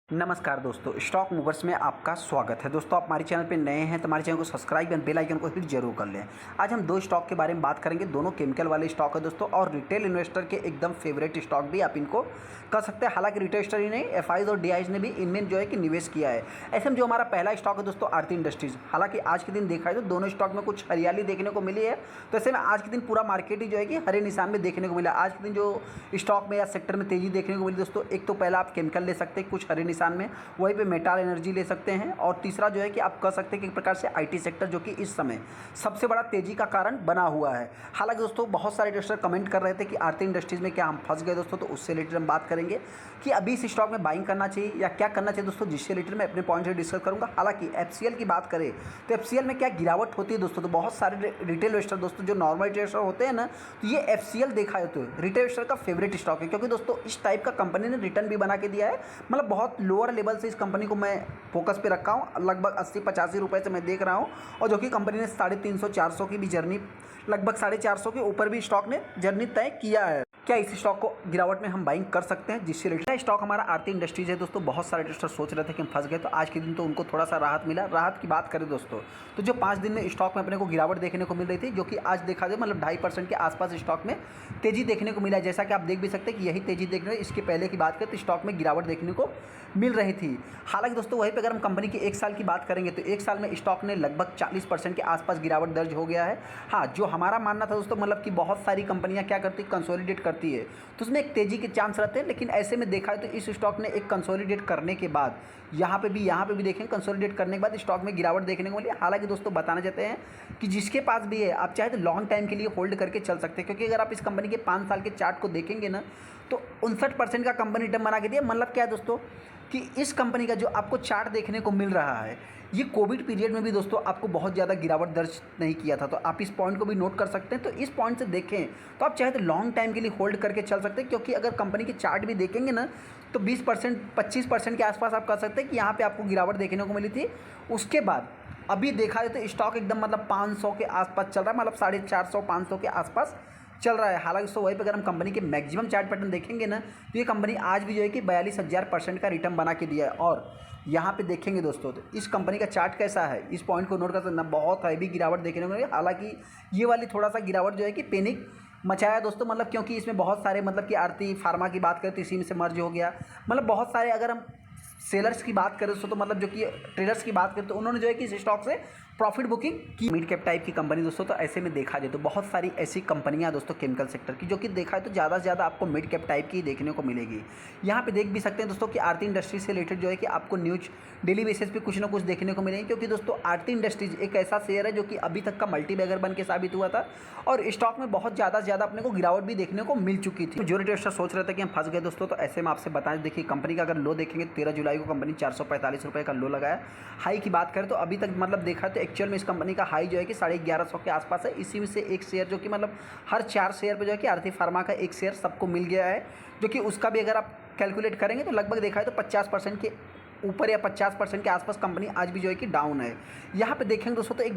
नमस्कार दोस्तों, stock movers में आपका स्वागत है। दोस्तों, आप हमारे चैनल पे नए हैं तो हमारे चैनल को सब्सक्राइब एंड बेल आइकन को हिट जरूर कर लें। आज हम दो स्टॉक के बारे में बात करेंगे। दोनों केमिकल वाले स्टॉक है दोस्तों, और रिटेल इन्वेस्टर के एकदम फेवरेट स्टॉक भी आप इनको कर सकते हैं। हालांकि रिटेल इन्वेस्टर ही नहीं, एफआईज और डीआईज ने भी इनमें जो है कि निवेश किया है। ऐसे में जो हमारा पहला स्टॉक है दोस्तों, आरती इंडस्ट्रीज। हालांकि आज के दिन देखा है तो दोनों स्टॉक में कुछ हरियाली देखने को मिली है। तो ऐसे में आज के दिन पूरा मार्केट ही जो है कि हरे निशान में देखने को मिला। आज के दिन जो स्टॉक में या सेक्टर में तेजी देखने को मिली दोस्तों, एक तो पहला आप केमिकल ले सकते हैं कुछ हरे निशान में, वहीं पे मेटल एनर्जी ले सकते हैं, और तीसरा जो है कि आप कह सकते हैं कि एक प्रकार से आईटी सेक्टर जो कि इस समय सबसे बड़ा तेजी का कारण बना हुआ है। हालांकि दोस्तों बहुत सारे इन्वेस्टर कमेंट कर रहे थे कि आरती इंडस्ट्रीज में क्या हम फंस गए दोस्तों, तो उससे रिलेटेड हम बात करेंगे कि अभी इस स्टॉक में बाइंग करना चाहिए या क्या करना चाहिए दोस्तों, जिससे रिलेटेड मैं अपने पॉइंट से डिस्कस करूंगा। हालांकि एफसीएल की बात करें तो एफसीएल में क्या गिरावट होती है दोस्तों, तो बहुत सारे रिटेल इन्वेस्टर दोस्तों जो नॉर्मल इन्वेस्टर होते हैं ना, तो ये एफसीएल देखा है तो रिटेल इन्वेस्टर का फेवरेट स्टॉक है, क्योंकि दोस्तों इस टाइप का कंपनी ने रिटर्न भी बना के दिया है। मतलब बहुत लोअर लेवल से इस कंपनी को मैं फोकस पे रखा हूँ, लगभग 80-85 रुपये से मैं देख रहा हूँ, और जो कि कंपनी ने 350-400 की भी जर्नी, लगभग 450 के ऊपर भी स्टॉक ने जर्नी तय किया है। क्या इस स्टॉक को गिरावट में हम बाइंग कर सकते हैं, जिससे रिलेटेड स्टॉक हमारा आरती इंडस्ट्रीज है दोस्तों। बहुत सारे इन्वेस्टर सोच रहे थे कि हम फंस गए, तो आज के दिन तो उनको थोड़ा सा राहत मिला। राहत की बात करें दोस्तों, तो जो 5 दिन में स्टॉक में अपने को गिरावट देखने को मिल रही थी, जो कि आज देखा जाए मतलब 2.5% के आसपास स्टॉक में तेजी देखने को मिला है। जैसा कि आप देख भी सकते हैं कि यही तेजी देखने, इसके पहले की बात करें तो स्टॉक में गिरावट देखने को मिल रही थी। हालांकि दोस्तों वहीं पर अगर हम कंपनी की 1 साल की बात करेंगे तो 1 साल में स्टॉक ने लगभग 40% के आसपास गिरावट दर्ज हो गया है। हाँ, जो हमारा मानना था दोस्तों, मतलब कि बहुत सारी कंपनियां क्या करती, कंसोलिडेट करती है, तो उसमें एक तेजी के चांस रहते हैं। लेकिन ऐसे में देखा है तो इस स्टॉक ने एक कंसोलिडेट करने के बाद यहाँ पे भी देखें, कंसोलिडेट करने के बाद स्टॉक में गिरावट देखने को मिली। हालांकि दोस्तों बताना चाहते हैं कि जिसके पास भी है, आप चाहे तो लॉन्ग टाइम के लिए होल्ड करके चल सकते हैं, क्योंकि अगर आप इस कंपनी के 5 साल के चार्ट को देखेंगे ना, तो 59% का कंपनी रिटर्न बना के दिया। मतलब क्या है दोस्तों कि इस कंपनी का जो आपको चार्ट देखने को मिल रहा है, ये कोविड पीरियड में भी दोस्तों आपको बहुत ज़्यादा गिरावट दर्ज नहीं किया था। तो आप इस पॉइंट को भी नोट कर सकते हैं। तो इस पॉइंट से देखें तो आप चाहे तो लॉन्ग टाइम के लिए होल्ड करके चल सकते हैं, क्योंकि अगर कंपनी के चार्ट भी देखेंगे ना, तो 20% 25% के आसपास आप कह सकते हैं कि यहाँ पे आपको गिरावट देखने को मिली थी। उसके बाद अभी देखा जाए तो स्टॉक एकदम मतलब 500 के आसपास चल रहा है, मतलब 450-500 के आसपास चल रहा है। हालांकि दोस्तों वहीं पर अगर हम कंपनी के मैक्सिमम चार्ट पैटर्न देखेंगे ना, तो ये कंपनी आज भी जो है कि 42,000% का रिटर्न बना के दिया है। और यहाँ पे देखेंगे दोस्तों तो इस कंपनी का चार्ट कैसा है, इस पॉइंट को नोट कर सकते हैं, बहुत हैवी गिरावट देखने को मिली। हालांकि ये वाली थोड़ा सा गिरावट जो है कि पैनिक मचाया दोस्तों, मतलब क्योंकि इसमें बहुत सारे, मतलब कि आरती फार्मा की बात करें तो इसी में से मर्ज हो गया। मतलब बहुत सारे, अगर हम सेलर्स की बात करें दोस्तों, तो मतलब जो कि ट्रेडर्स की बात करें तो उन्होंने जो है कि इस स्टॉक से प्रॉफिट बुकिंग की। मिड कैप टाइप की कंपनी दोस्तों, तो ऐसे में देखा जाए तो बहुत सारी ऐसी कंपनियां दोस्तों केमिकल सेक्टर की, जो कि देखा है तो ज़्यादा से ज़्यादा आपको मिड कैप टाइप की देखने को मिलेगी। यहाँ पे देख भी सकते हैं दोस्तों कि आरती इंडस्ट्रीज से रिलेटेड जो है कि आपको न्यूज डेली बेसिस पे कुछ ना कुछ देखने को मिलेंगे, क्योंकि दोस्तों आरती इंडस्ट्रीज एक ऐसा शेयर है जो कि अभी तक का मल्टी बैगर बन के साबित हुआ था, और स्टॉक में बहुत ज़्यादा से ज़्यादा अपने को गिरावट भी देखने को मिल चुकी थी। मेजॉरिटी इन्वेस्टर सोच रहे थे कि हम फंस गए दोस्तों, तो ऐसे में आपसे बताएं, देखिए कंपनी का अगर लो देखेंगे 13 जुलाई को कंपनी 445 रुपये का लो लगाया। हाई की बात करें तो अभी तक मतलब देखा तो एक्चुअल में इस कंपनी का हाई जो है कि 1150 के आसपास है। इसी में से एक शेयर जो कि मतलब हर 4 शेयर पे जो है कि आरती फार्मा का एक शेयर सबको मिल गया है, जो कि उसका भी अगर आप कैलकुलेट करेंगे तो लगभग देखा है तो 50% के ऊपर या 50% के आसपास कंपनी आज भी जो है कि डाउन है। यहाँ पे देखेंगे दोस्तों तो एक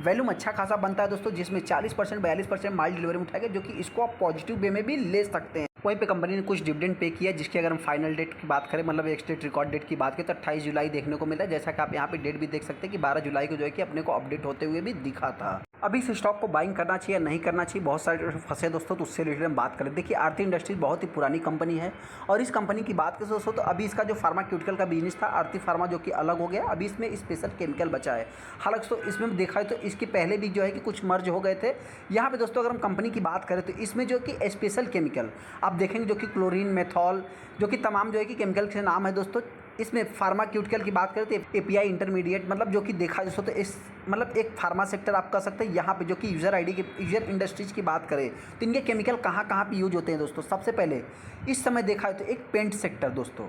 वैल्यूम अच्छा खासा बनता है दोस्तों, जिसमें 40% 42% माल डिलीवरी में उठाएगा, जो कि इसको आप पॉजिटिव वे में भी ले सकते हैं। वहीं पे कंपनी ने कुछ डिविडेंड पे किया, जिसकी अगर हम फाइनल डेट की बात करें, मतलब एक स्टेट रिकॉर्ड डेट की बात करें तो 28 जुलाई देखने को मिला। जैसा कि आप यहाँ पे डेट भी देख सकते हैं कि 12 जुलाई को जो है कि अपने को अपडेट होते हुए भी दिखा था। अभी इस स्टॉक को बाइंग करना चाहिए या नहीं करना चाहिए, बहुत सारे फंसे दोस्तों, तो उससे रिलेटेड हम बात करें। देखिए आरती इंडस्ट्रीज बहुत ही पुरानी कंपनी है, और इस कंपनी की बात करें दोस्तों तो अभी इसका जो फार्माक्यूटिकल का बिजनेस था आरती फार्मा, जो कि अलग हो गया, अभी इसमें स्पेशल केमिकल बचा है। हालांकि तो इसमें देखा है तो इसके पहले भी जो है कि कुछ मर्ज हो गए थे। यहाँ पे दोस्तों अगर हम कंपनी की बात करें तो इसमें जो कि स्पेशल केमिकल आप देखेंगे, जो कि क्लोरीन, मेथॉल, जो कि तमाम जो है कि केमिकल के नाम है दोस्तों। इसमें फार्माक्यूटिकल की बात करें तो एपीआई इंटरमीडिएट, मतलब जो कि देखा दोस्तों तो इस मतलब एक फार्मा सेक्टर आप कह सकते हैं। यहाँ पे जो कि यूज़र आईडी की, यूज़र इंडस्ट्रीज की बात करें तो इनके केमिकल कहाँ कहाँ पे यूज होते हैं दोस्तों। सबसे पहले इस समय देखा है तो एक पेंट सेक्टर दोस्तों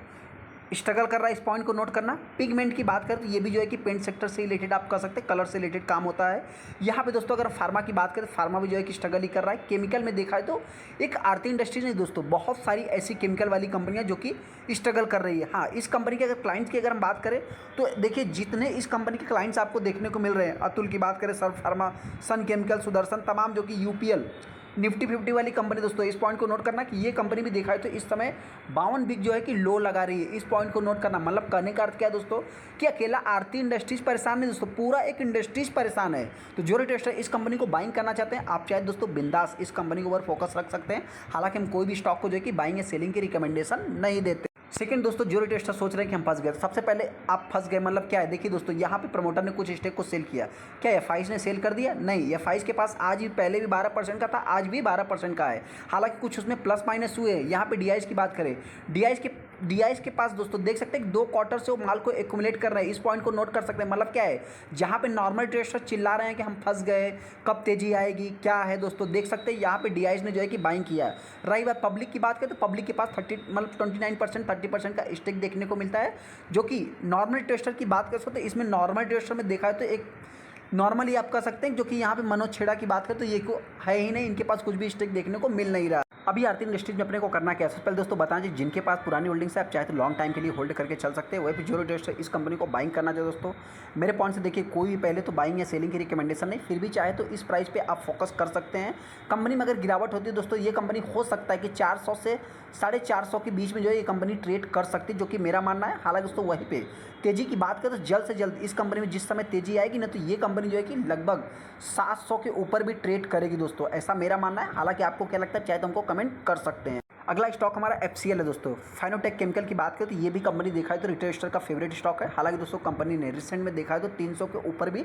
स्ट्रगल कर रहा है, इस पॉइंट को नोट करना। पिगमेंट की बात करें तो ये भी जो है कि पेंट सेक्टर से रिलेटेड आप कह सकते हैं, कलर से रिलेटेड काम होता है। यहाँ पे दोस्तों अगर फार्मा की बात करें तो फार्मा भी जो है कि स्ट्रगल ही कर रहा है। केमिकल में देखा है तो एक आरती इंडस्ट्रीज नहीं दोस्तों, बहुत सारी ऐसी केमिकल वाली कंपनियां जो कि स्ट्रगल कर रही है। हाँ, इस कंपनी के अगर क्लाइंट्स की अगर हम बात करें तो देखिए जितने इस कंपनी के क्लाइंट्स आपको देखने को मिल रहे हैं, अतुल की बात करें, सर्व फार्मा, सन केमिकल, सुदर्शन, तमाम जो कि यूपीएल, निफ्टी 50 वाली कंपनी दोस्तों, इस पॉइंट को नोट करना कि ये कंपनी भी देखा है तो इस समय 52 बिग जो है कि लो लगा रही है। इस पॉइंट को नोट करना, मतलब कहने का अर्थ क्या है दोस्तों कि अकेला आरती इंडस्ट्रीज परेशान नहीं दोस्तों, पूरा एक इंडस्ट्रीज परेशान है। तो जो रिटेस्टर इस कंपनी को बाइंग करना चाहते हैं, आप चाहे दोस्तों बिंदास इस कंपनी के ऊपर फोकस रख सकते हैं। हालांकि हम कोई भी स्टॉक को जो है कि बाइंग या सेलिंग की रिकमेंडेशन नहीं देते। सेकंड दोस्तों, जो रिटेस्टर सोच रहे हैं कि हम फंस गए, तो सबसे पहले आप फंस गए मतलब क्या है, देखिए दोस्तों यहाँ पे प्रमोटर ने कुछ स्टेक को सेल किया। क्या एफआईज ने सेल कर दिया? नहीं, एफआईज के पास आज ही पहले भी 12% का था, आज भी 12% का है। हालांकि कुछ उसमें प्लस माइनस हुए। यहाँ पे डीआईज की बात करें, डीआईज के पास दोस्तों देख सकते हैं 2 क्वार्टर से वो माल को एक्यूमुलेट कर रहे हैं। इस पॉइंट को नोट कर सकते हैं। मतलब क्या है, जहाँ पे नॉर्मल ट्रेडर्स चिल्ला रहे हैं कि हम फंस गए, कब तेजी आएगी, क्या है दोस्तों, देख सकते हैं यहाँ पे डीआईज ने जो है कि बाइंग किया। रही बात पब्लिक की बात करें तो पब्लिक के पास 29% 30% का स्टेक देखने को मिलता है। जो कि नॉर्मल ट्रेडर की बात कर सकते हैं, इसमें नॉर्मल ट्रेडर में देखा है तो एक नॉर्मली आप कह सकते हैं, जो कि यहाँ पे मनोज छेड़ा की बात करें तो ये को है ही नहीं, इनके पास कुछ भी स्टेक देखने को मिल नहीं रहा। अभी आरती इंडस्ट्रीज में अपने को करना क्या है, सबसे पहले दोस्तों बताएं जी, जिनके पास पुरानी होल्डिंग्स है आप चाहे तो लॉन्ग टाइम के लिए होल्ड करके चल सकते हैं। वही पे जो रिटेस्टर इस कंपनी को बाइंग करना चाहिए दोस्तों, मेरे पॉइंट से देखिए कोई भी पहले तो बाइंग या सेलिंग की रिकमेंडेशन नहीं, फिर भी चाहे तो इस प्राइस पे आप फोकस कर सकते हैं। कंपनी में अगर गिरावट होती है दोस्तों, ये कंपनी हो सकता है कि 400 से 450 के बीच में जो है ये कंपनी ट्रेड कर सकती है, जो कि मेरा मानना है। हालांकि दोस्तों वहीं पे तेजी की बात करें तो जल्द से जल्द इस कंपनी में जिस समय तेजी आएगी ना, तो ये कंपनी जो है कि लगभग 700 के ऊपर भी ट्रेड करेगी दोस्तों, ऐसा मेरा मानना है। हालांकि आपको क्या लगता है चाहे तो हमको कमेंट कर सकते हैं। अगला स्टॉक हमारा एफसीएल है दोस्तों, फाइनोटेक केमिकल की बात करें तो ये भी कंपनी देखा है तो रिटेस्टर का फेवरेट स्टॉक है। हालांकि दोस्तों कंपनी ने रिसेंट में देखा है तो 300 के ऊपर भी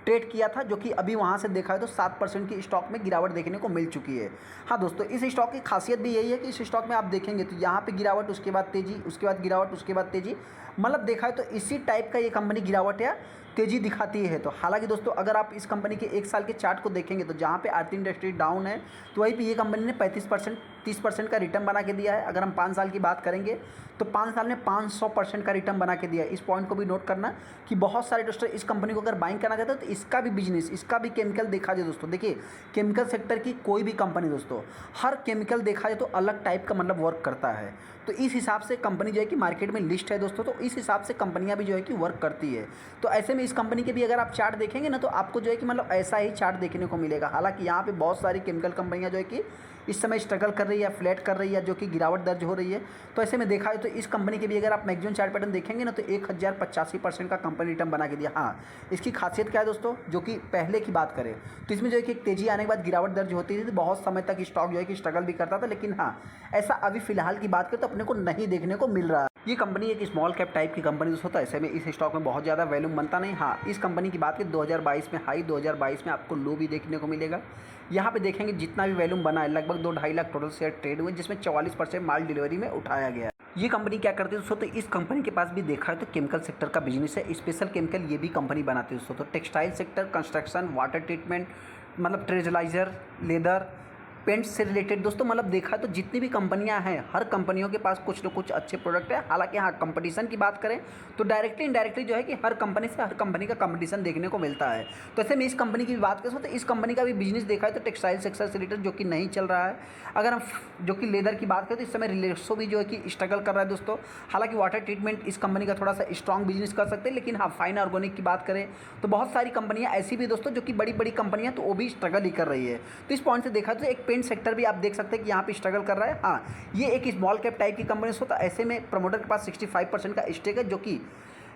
ट्रेड किया था, जो कि अभी वहाँ से देखा है तो 7% की स्टॉक में गिरावट देखने को मिल चुकी है। हाँ दोस्तों, इस स्टॉक की खासियत भी यही है कि इस स्टॉक में आप देखेंगे तो यहाँ पे गिरावट, उसके बाद तेजी, उसके बाद गिरावट, उसके बाद तेजी, मतलब देखा है तो इसी टाइप का ये कंपनी गिरावट या तेजी दिखाती है। तो हालांकि दोस्तों अगर आप इस कंपनी के 1 साल के चार्ट को देखेंगे तो जहाँ पे आरती इंडस्ट्री डाउन है तो वहीं पे ये कंपनी ने 35% 30% का रिटर्न बना के दिया है। अगर हम 5 साल की बात करेंगे तो 5 साल में 500% का रिटर्न बना के दिया है। इस पॉइंट को भी नोट करना कि बहुत सारे दोस्तों इस कंपनी को अगर बाइंग करना चाहते हैं तो इसका भी बिजनेस, इसका भी केमिकल देखा जाए दोस्तों, देखिए केमिकल सेक्टर की कोई भी कंपनी दोस्तों, हर केमिकल देखा जाए तो अलग टाइप का मतलब वर्क करता है। तो इस हिसाब से कंपनी जो है कि मार्केट में लिस्ट है दोस्तों, तो इस हिसाब से कंपनियां भी जो है कि वर्क करती है। तो ऐसे में इस कंपनी के भी अगर आप चार्ट देखेंगे ना तो आपको जो है कि मतलब ऐसा ही चार्ट देखने को मिलेगा। हालांकि यहाँ पे बहुत सारी केमिकल कंपनियां जो है कि इस समय स्ट्रगल कर रही है, फ्लैट कर रही है, जो कि गिरावट दर्ज हो रही है। तो ऐसे में देखा है तो इस कंपनी के भी अगर आप मैक्सिमम चार्ट पैटर्न देखेंगे ना तो 1085% का कंपनी रिटर्न बना के दिया। हाँ, इसकी खासियत क्या है दोस्तों, जो कि पहले की बात करें तो इसमें जो है कि एक तेजी आने के बाद गिरावट दर्ज होती थी, तो बहुत समय तक स्टॉक जो है कि स्ट्रगल भी करता था। लेकिन हाँ, ऐसा अभी फिलहाल की बात करें तो अपने को नहीं देखने को मिल रहा है। ये कंपनी एक स्मॉल कैप टाइप की कंपनी दोस्तों, तो ऐसे में इस स्टॉक में बहुत ज़्यादा वैल्यूम बनता नहीं। हाँ, इस कंपनी की बात करें 2022 में हाई, 2022 में आपको लो भी देखने को मिलेगा। यहाँ पे देखेंगे जितना भी वैल्यूम बना है लगभग 2-2.5 लाख टोटल शेयर ट्रेड हुए, जिसमें 44% माल डिलीवरी में उठाया गया। ये कंपनी क्या करती है दोस्तों, तो इस कंपनी के पास भी देखा है तो केमिकल सेक्टर का बिजनेस है, स्पेशल केमिकल ये भी कंपनी बनाती है दोस्तों। तो textile sector, construction, water treatment, मतलब ट्रेजलाइजर, लेदर, पेंट्स से रिलेटेड दोस्तों, मतलब देखा तो जितनी भी कंपनियां हैं हर कंपनियों के पास कुछ न कुछ अच्छे प्रोडक्ट है। हालांकि हाँ, कंपटीशन की बात करें तो डायरेक्टली इनडायरेक्टली जो है कि हर कंपनी से हर कंपनी का कंपटीशन देखने को मिलता है। तो ऐसे में इस कंपनी की बात करें तो इस कंपनी का भी बिजनेस देखा है तो टेक्सटाइल सेक्टर से रिलेटेड जो कि नहीं चल रहा है। अगर हम जो कि लेदर की बात करें तो इस समय रिलेक्सो भी जो है कि स्ट्रगल कर रहा है दोस्तों। हालांकि वाटर ट्रीटमेंट इस कंपनी का थोड़ा सा स्ट्रॉन्ग बिजनेस कर सकते हैं। लेकिन हाँ, फाइन ऑर्गेनिक की बात करें तो बहुत सारी कंपनियां ऐसी भी दोस्तों जो कि बड़ी बड़ी कंपनियां तो वो भी स्ट्रगल ही कर रही है। तो इस पॉइंट से देखा तो एक पेंट सेक्टर भी आप देख सकते हैं कि यहाँ पे स्ट्रगल कर रहा है। हाँ, ये एक स्मॉल कैप टाइप की कंपनी होता है। ऐसे में प्रमोटर के पास 65% का स्टेक है, जो कि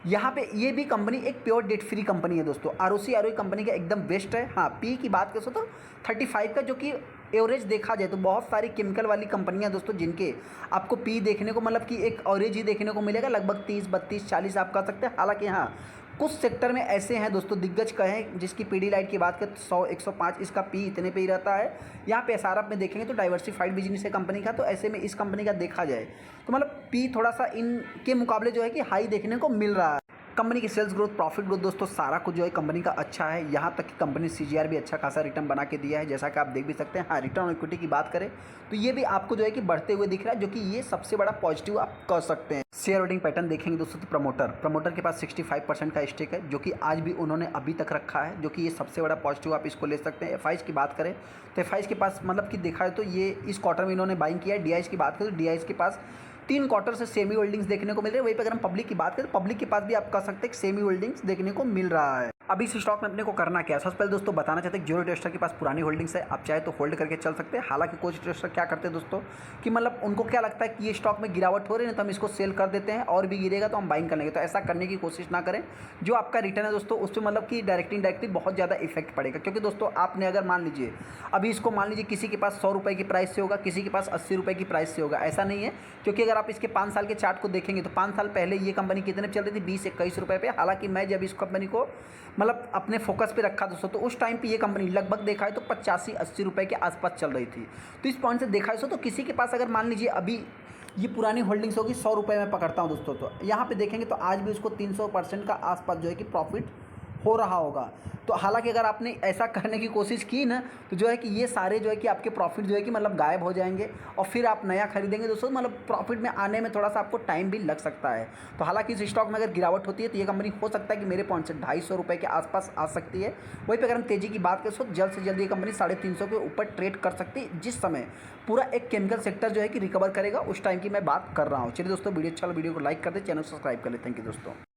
यहाँ पे ये भी कंपनी एक प्योर डेट फ्री कंपनी है दोस्तों। आरओई कंपनी का एकदम बेस्ट है। हाँ, पी की बात करें तो 35 का, जो कि एवरेज देखा जाए तो बहुत सारी केमिकल वाली कंपनियां दोस्तों जिनके आपको पी देखने को मतलब कि एक एवरेज ही देखने को मिलेगा, लगभग 30, 32, 40 आप कह सकते हैं। हालांकि हाँ, कुछ सेक्टर में ऐसे हैं दोस्तों दिग्गज कहें, जिसकी पीडीलाइट की बात करें 100, 105 इसका पी इतने पे ही रहता है। यहाँ पे एसआरएफ में देखेंगे तो डाइवर्सिफाइड बिजनेस है कंपनी का। तो ऐसे में इस कंपनी का देखा जाए तो मतलब पी थोड़ा सा इनके मुकाबले जो है कि हाई देखने को मिल रहा है। कंपनी की सेल्स ग्रोथ, प्रॉफिट ग्रोथ दोस्तों सारा कुछ जो है कंपनी का अच्छा है। यहाँ तक कि कंपनी सीजीआर भी अच्छा खासा रिटर्न बना के दिया है, जैसा कि आप देख भी सकते हैं। हाँ, रिटर्न ऑन इक्विटी की बात करें तो ये भी आपको जो है कि बढ़ते हुए दिख रहा है, जो कि ये सबसे बड़ा पॉजिटिव आप कह सकते हैं। शेयर होल्डिंग पैटर्न देखेंगे दोस्तों तो प्रमोटर के पास 65% का स्टेक है, जो कि आज भी उन्होंने अभी तक रखा है, जो कि ये सबसे बड़ा पॉजिटिव आप इसको ले सकते हैं। एफआईज की बात करें तो एफआईज के पास मतलब कि देखा है तो ये इस क्वार्टर में इन्होंने बाइंग किया है। डीआईज की बात करें तो डीआईज के पास 3 क्वार्टर से सेमी होल्डिंग्स देखने को मिल रही है। वहीं पर अगर हम पब्लिक की बात करें तो पब्लिक के पास भी आप कह सकते हैं कि सेमी होल्डिंग्स देखने को मिल रहा है। अभी इस स्टॉक में अपने को करना क्या है, सबसे पहले दोस्तों बताना चाहते हैं जीरो इन्वेस्टर के पास पुरानी होल्डिंग्स है, आप चाहे तो होल्ड करके चल सकते हैं। हालांकि कुछ इन्वेस्टर क्या करते हैं दोस्तों कि मतलब उनको क्या लगता है कि ये स्टॉक में गिरावट हो रही है तो हम इसको सेल कर देते हैं और भी गिरेगा तो हम बाइंग कर लेंगे। तो ऐसा करने की कोशिश ना करें। जो आपका रिटर्न है दोस्तों उस पर मतलब कि डायरेक्टली इनडायरेक्टली बहुत ज़्यादा इफेक्ट पड़ेगा, क्योंकि दोस्तों आपने अगर मान लीजिए अभी इसको मान लीजिए किसी के पास 100 रुपये की प्राइस से होगा, किसी के पास 80 रुपये की प्राइस से होगा, ऐसा नहीं है। क्योंकि अगर आप इसके 5 साल के चार्ट को देखेंगे तो 5 साल पहले ये कंपनी कितने पे चल रही थी, 20-21 रुपये पे। हालांकि मैं जब इस कंपनी को मतलब अपने फोकस पे रखा दोस्तों तो उस टाइम पे ये कंपनी लगभग देखा है तो 85-80 रुपये के आसपास चल रही थी। तो इस पॉइंट से देखा है तो किसी के पास अगर मान लीजिए अभी ये पुरानी होल्डिंग्स होगी 100 रुपये में पकड़ता हूँ दोस्तों, तो यहाँ पे देखेंगे तो आज भी उसको 300% का आसपास जो है कि प्रॉफिट हो रहा होगा। तो हालांकि अगर आपने ऐसा करने की कोशिश की ना तो जो है कि ये सारे जो है कि आपके प्रॉफिट जो है कि मतलब गायब हो जाएंगे और फिर आप नया खरीदेंगे दोस्तों, मतलब प्रॉफिट में आने में थोड़ा सा आपको टाइम भी लग सकता है। तो हालांकि इस स्टॉक में अगर गिरावट होती है तो ये कंपनी हो सकता है कि मेरे पॉइंट से 250 रुपये के आसपास आ सकती है। वहीं पर अगर हम तेज़ी की बात करें तो जल्द से जल्द ये कंपनी 350 के ऊपर ट्रेड कर सकती है, जिस समय पूरा एक केमिकल सेक्टर जो है कि रिकवर करेगा उस टाइम की मैं बात कर रहा हूँ। चलिए दोस्तों वीडियो अच्छा, वीडियो को लाइक कर दे, चैनल सब्सक्राइब कर ले। थैंक यू दोस्तों।